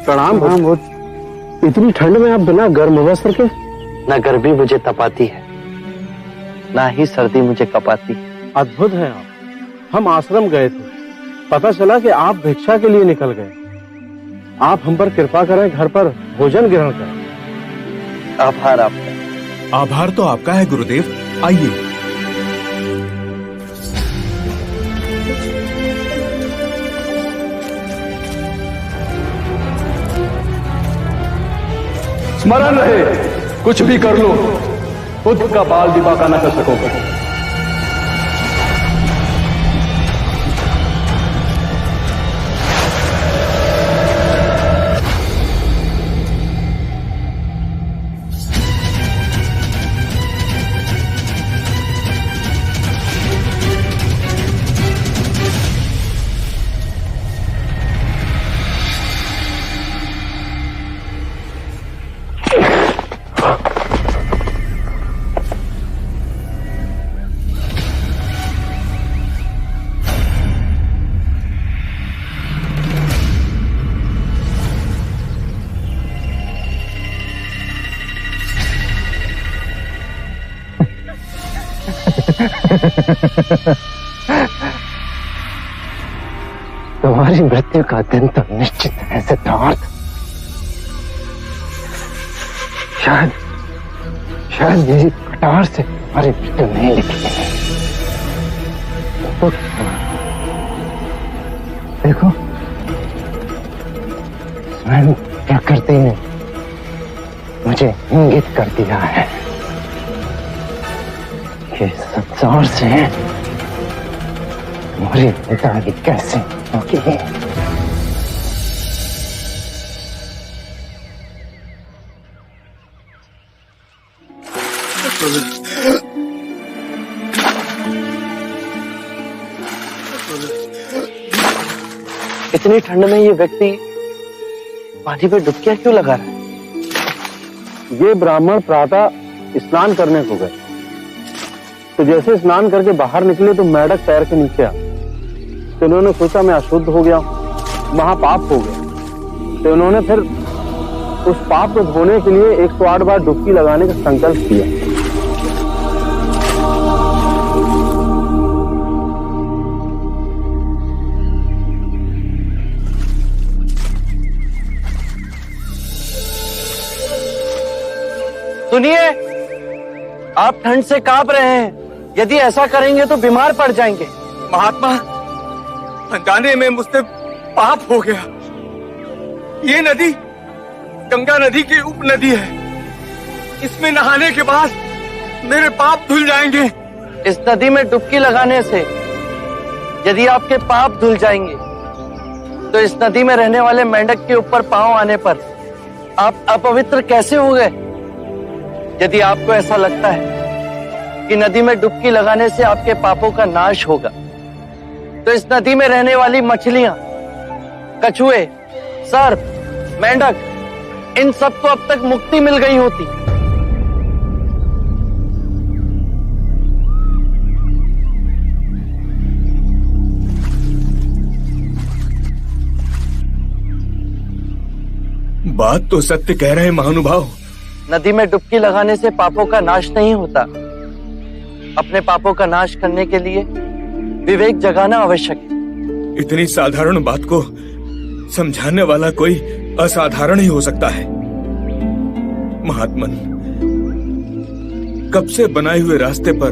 प्रणाम। इतनी ठंड में आप बिना गर्म वस्त्र के? ना गर्मी मुझे तपाती है, ना ही सर्दी मुझे कपाती है। अद्भुत है आप। हम आश्रम गए थे, पता चला कि आप भिक्षा के लिए निकल गए। आप हम पर कृपा करें, घर पर भोजन ग्रहण करें। आभार आपका। आभार तो आपका है गुरुदेव, आइए। स्मरण रहे, कुछ भी कर लो, खुद का बाल भी बांका न कर सकोगे। तुम्हारी मृत्यु का दिन तो निश्चित है सिद्धार्थ। शायद मेरी कटार से तुम्हारी मृत्यु नहीं लिखी है। तो देखो, स्वयं प्रकृति ने मुझे इंगित कर दिया है कि संसार से तुम्हारी विदाई कैसे होगी। इतनी ठंड में ये व्यक्ति पानी पे डुबकियां क्यों लगा रहा है? ये ब्राह्मण प्रातः स्नान करने को गए, तो जैसे स्नान करके बाहर निकले तो मेंढक पैर के नीचे आ, तो उन्होंने सोचा मैं अशुद्ध हो गया, महापाप हो गया। तो उन्होंने फिर उस पाप को धोने के लिए 108 बार डुबकी लगाने का संकल्प किया। सुनिए, आप ठंड से कांप रहे हैं। यदि ऐसा करेंगे तो बीमार पड़ जाएंगे। महात्मा, अनजाने में मुझसे पाप हो गया। ये नदी गंगा नदी की उपनदी है। इसमें नहाने के बाद मेरे पाप धुल जाएंगे। इस नदी में डुबकी लगाने से यदि आपके पाप धुल जाएंगे, तो इस नदी में रहने वाले मेंढक के ऊपर पांव आने पर आप अपवित्र कैसे हो गए? यदि आपको ऐसा लगता है कि नदी में डुबकी लगाने से आपके पापों का नाश होगा, तो इस नदी में रहने वाली मछलियां, कछुए, सर्प, मेंढक, इन सबको अब तक मुक्ति मिल गई होती। बात तो सत्य कह रहे हैं महानुभाव। नदी में डुबकी लगाने से पापों का नाश नहीं होता। अपने पापों का नाश करने के लिए विवेक जगाना आवश्यक है। इतनी साधारण बात को समझाने वाला कोई असाधारण ही हो सकता है। महात्मन, कब से बनाए हुए रास्ते पर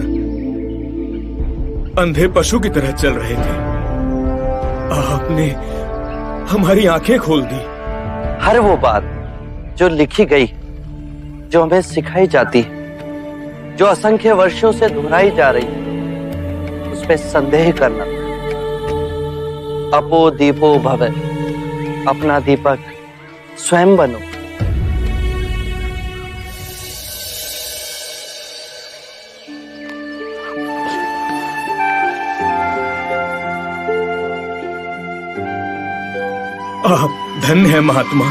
अंधे पशु की तरह चल रहे थे। आपने हमारी आंखें खोल दी। हर वो बात जो लिखी गई, जो हमें सिखाई जाती है, जो असंख्य वर्षों से दोहराई जा रही है, उसमें संदेह करना। अपो दीपो भव, अपना दीपक स्वयं बनो। आप धन्य है महात्मा।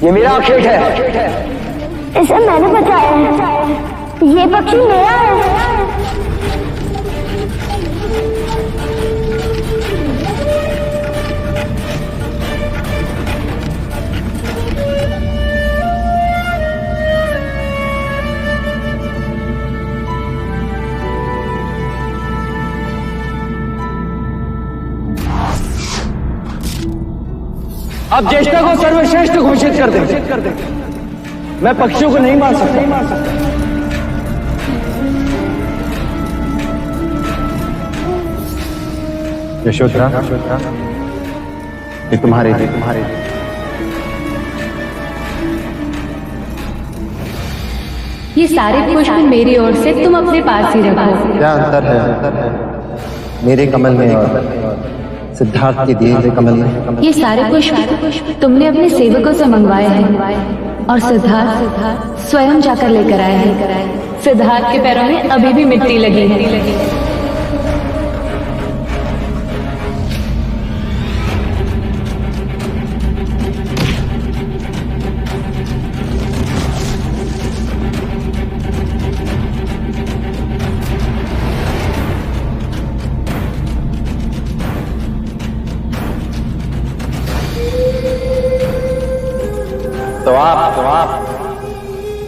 ये मेरा खेत है। इसे मैंने बचाया है। ये पक्षी मेरा है। अब ज्येष्ठा को सर्वश्रेष्ठ घोषित कर दें। मैं पक्षियों को नहीं मार सकता। यशोधरा, ये तुम्हारे ये सारे पुष्प मेरी ओर से तुम अपने पास ही रखो। क्या अंतर है मेरे कमल में और सिद्धार्थ के दिए हुए कमल में? ये सारे पुष्प तुमने अपने सेवकों से मंगवाए हैं और सिद्धार्थ स्वयं जाकर लेकर आए हैं। सिद्धार्थ के पैरों में अभी भी मिट्टी लगी है। तो आप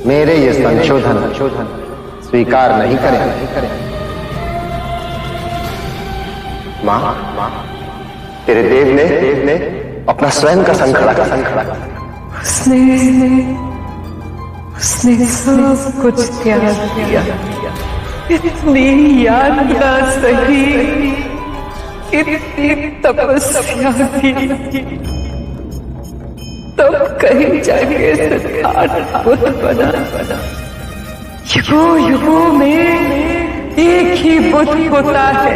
मेरे ये संशोधन स्वीकार नहीं करें। मां, तेरे देव ने अपना स्वयं का संखड़ा उसने सब कुछ त्याग दिया। इतनी याद ना सही, इतनी तपस्या की, तब कहीं जाके सिद्धार्थ बुद्ध बना। युगों में एक ही बुद्ध होता है।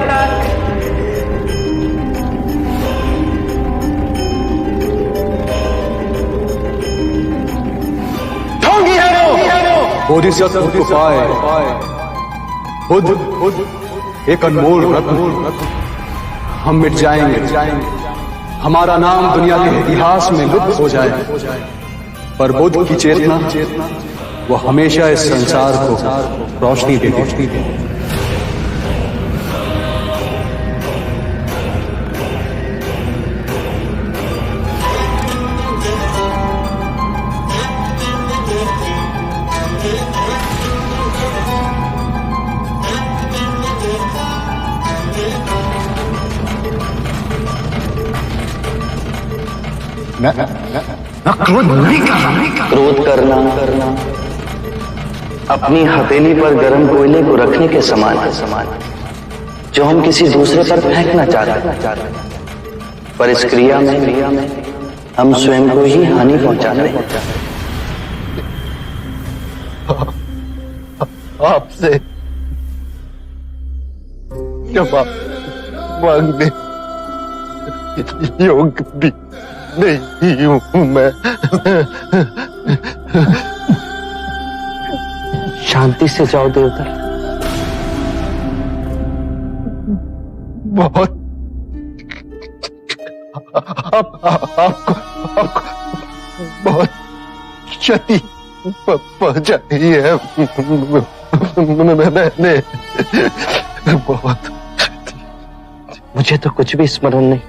बोधिसत्व को पाए बुद्ध एक अनमोल रत्न। हम मिट जाएंगे, हमारा नाम दुनिया के इतिहास में लुप्त हो जाए, पर बुद्ध की चेतना वो हमेशा इस संसार को रोशनी देती। क्रोध करना अपनी हथेली पर गर्म कोयले को रखने के समान है, जो हम किसी दूसरे पर फेंकना चाहते हैं, पर इस क्रिया में हम स्वयं को ही हानि पहुंचा रहे हैं। आपसे क्षमा मांगने योग्य भी नहीं हूं मैं। शांति से जाओ देवता। बहुत आपको बहुत क्षति पहुंचाई है मैंने, बहुत। मुझे तो कुछ भी स्मरण नहीं।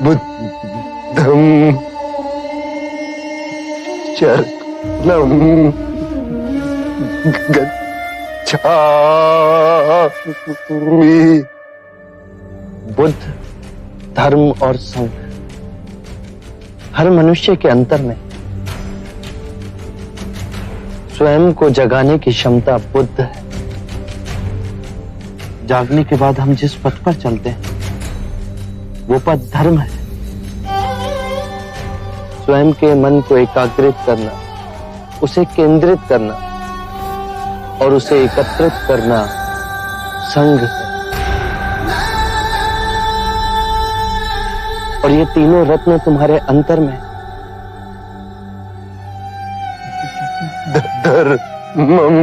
बुद्धं शरणं गच्छामि। बुद्ध, धर्म और संघ हर मनुष्य के अंतर में स्वयं को जगाने की क्षमता बुद्ध है। जागने के बाद हम जिस पथ पर चलते हैं वो पथ धर्म है। स्वयं के मन को एकाग्रित करना, उसे केंद्रित करना, और उसे एकत्रित करना संघ है। और ये तीनों रत्न तुम्हारे अंतर में धर्मम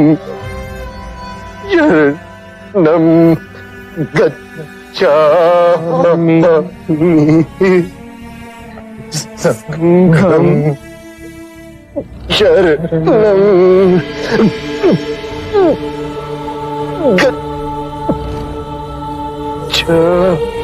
शरणम गच्छामि संघम शरणम गच्छामि।